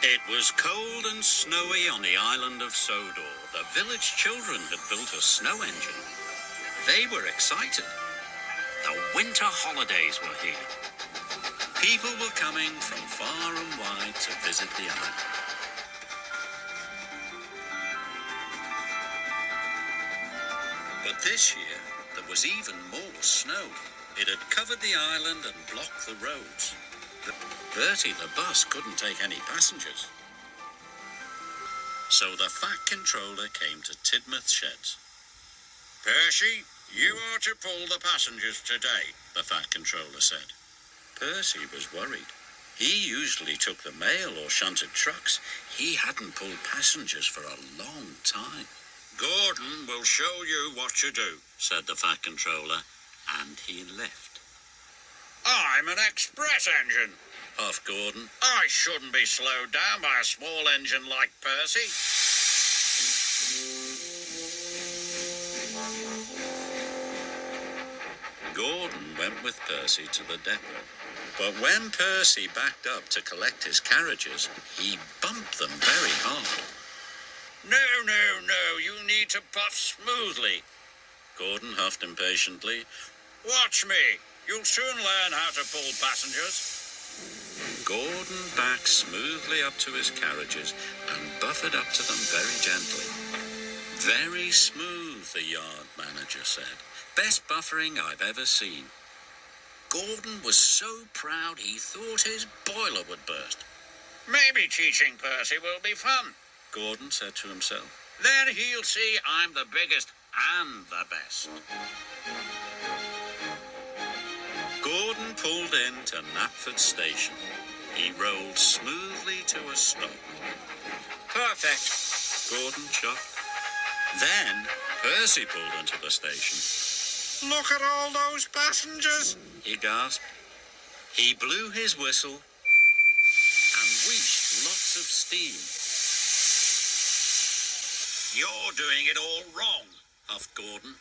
It was cold and snowy on the island of Sodor. The village children had built a snow engine. They were excited. The winter holidays were here. People were coming from far and wide to visit the island. But this year, there was even more snow. It had covered the island and blocked the roads. Bertie the bus couldn't take any passengers. So the Fat Controller came to Tidmouth Sheds. "Percy, you are to pull the passengers today," the Fat Controller said. Percy was worried. He usually took the mail or shunted trucks. He hadn't pulled passengers for a long time. "Gordon will show you what to do," said the Fat Controller, and he left. "I'm an express engine," puffed Gordon. "I shouldn't be slowed down by a small engine like Percy." Gordon went with Percy to the depot. But when Percy backed up to collect his carriages, he bumped them very hard. No, you need to puff smoothly," Gordon huffed impatiently. "Watch me. You'll soon learn how to pull passengers." Gordon backed smoothly up to his carriages and buffered up to them very gently. "Very smooth," the yard manager said. "Best buffering I've ever seen." Gordon was so proud he thought his boiler would burst. "Maybe teaching Percy will be fun," Gordon said to himself. "Then he'll see I'm the biggest and the best." Gordon pulled into Knapford Station. He rolled smoothly to a stop. "Perfect," Gordon chuffed. Then Percy pulled into the station. "Look at all those passengers," he gasped. He blew his whistle and wheezed lots of steam. "You're doing it all wrong," huffed Gordon.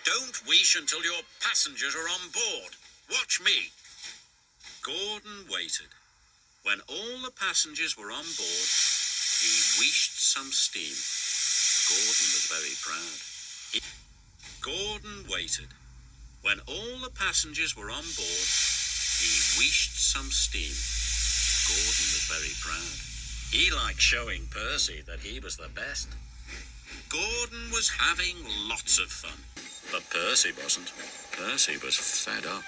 "Don't wheesh until your passengers are on board. Watch me." Gordon waited. When all the passengers were on board, he wheezed some steam. Gordon was very proud. Gordon waited. When all the passengers were on board, he wheezed some steam. Gordon was very proud. He liked showing Percy that he was the best. Gordon was having lots of fun, but Percy wasn't. Percy was fed up.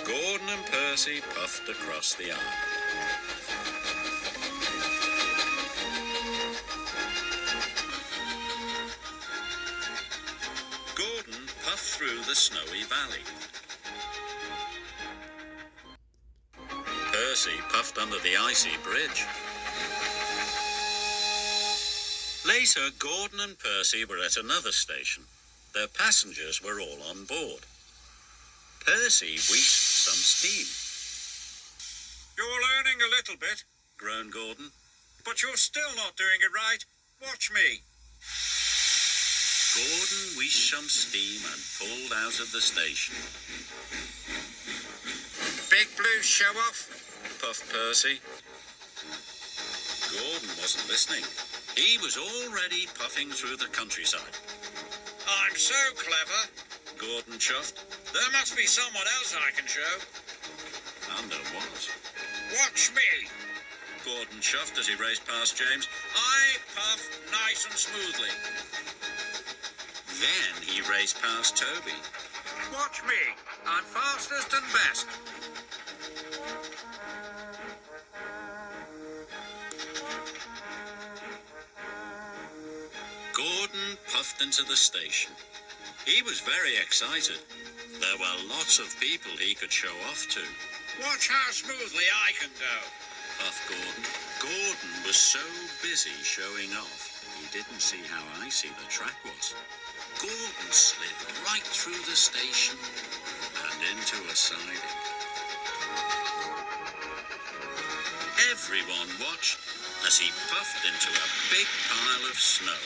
Gordon and Percy puffed across the island. Gordon puffed through the snowy valley. Percy puffed under the icy bridge. Later, Gordon and Percy were at another station. Their passengers were all on board. Percy wheezed some steam. "You're learning a little bit," groaned Gordon. "But you're still not doing it right. Watch me." Gordon wheezed some steam and pulled out of the station. "Big blue show-off," puffed Percy. Gordon wasn't listening. He was already puffing through the countryside. "I'm so clever," Gordon chuffed. "There must be someone else I can show." And there was. "Watch me," Gordon chuffed as he raced past James. "I puff nice and smoothly." Then he raced past Toby. "Watch me. I'm fastest and best." Gordon puffed into the station. He was very excited. There were lots of people he could show off to. "Watch how smoothly I can go," puffed Gordon. Gordon was so busy showing off, he didn't see how icy the track was. Gordon slid right through the station and into a siding. Everyone watched as he puffed into a big pile of snow.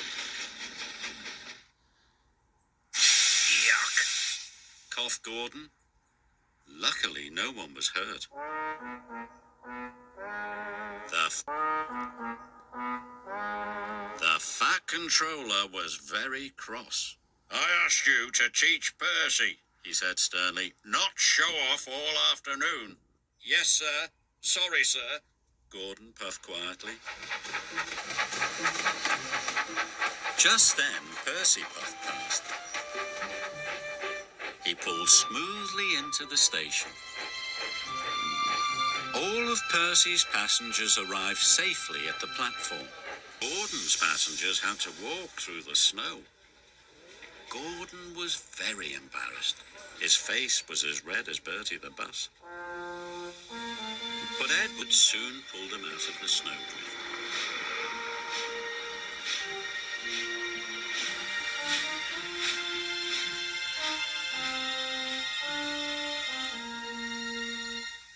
"Yuck," coughed Gordon. Luckily, no one was hurt. The Fat Controller was very cross. I asked you to teach Percy, he said sternly, not show off all afternoon. Yes, sir. Sorry, sir. Gordon puffed quietly. Just then, Percy puffed past. He pulled smoothly into the station. All of Percy's passengers arrived safely at the platform. Gordon's passengers had to walk through the snow. Gordon was very embarrassed. His face was as red as Bertie the bus. But Edward soon pulled him out of the snowdrift.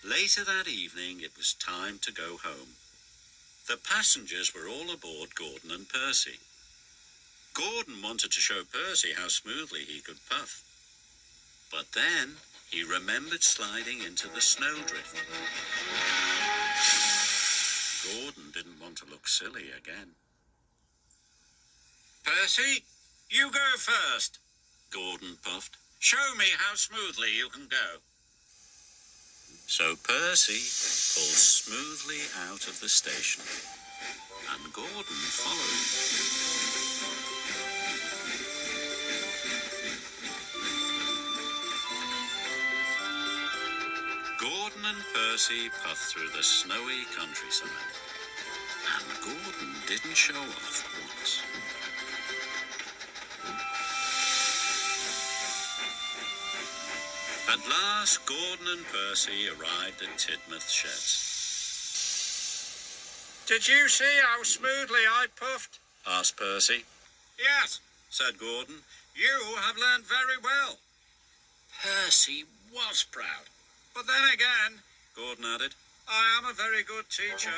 Later that evening, it was time to go home. The passengers were all aboard Gordon and Percy. Gordon wanted to show Percy how smoothly he could puff. But then he remembered sliding into the snowdrift. Gordon didn't want to look silly again. Percy, you go first, Gordon puffed. Show me how smoothly you can go. So Percy pulled smoothly out of the station, and Gordon followed. Gordon and Percy puffed through the snowy countryside, and Gordon didn't show off once. At last, Gordon and Percy arrived at Tidmouth Sheds. Did you see how smoothly I puffed? Asked Percy. Yes, said Gordon. You have learned very well. Percy was proud. But then again, Gordon added, I am a very good teacher.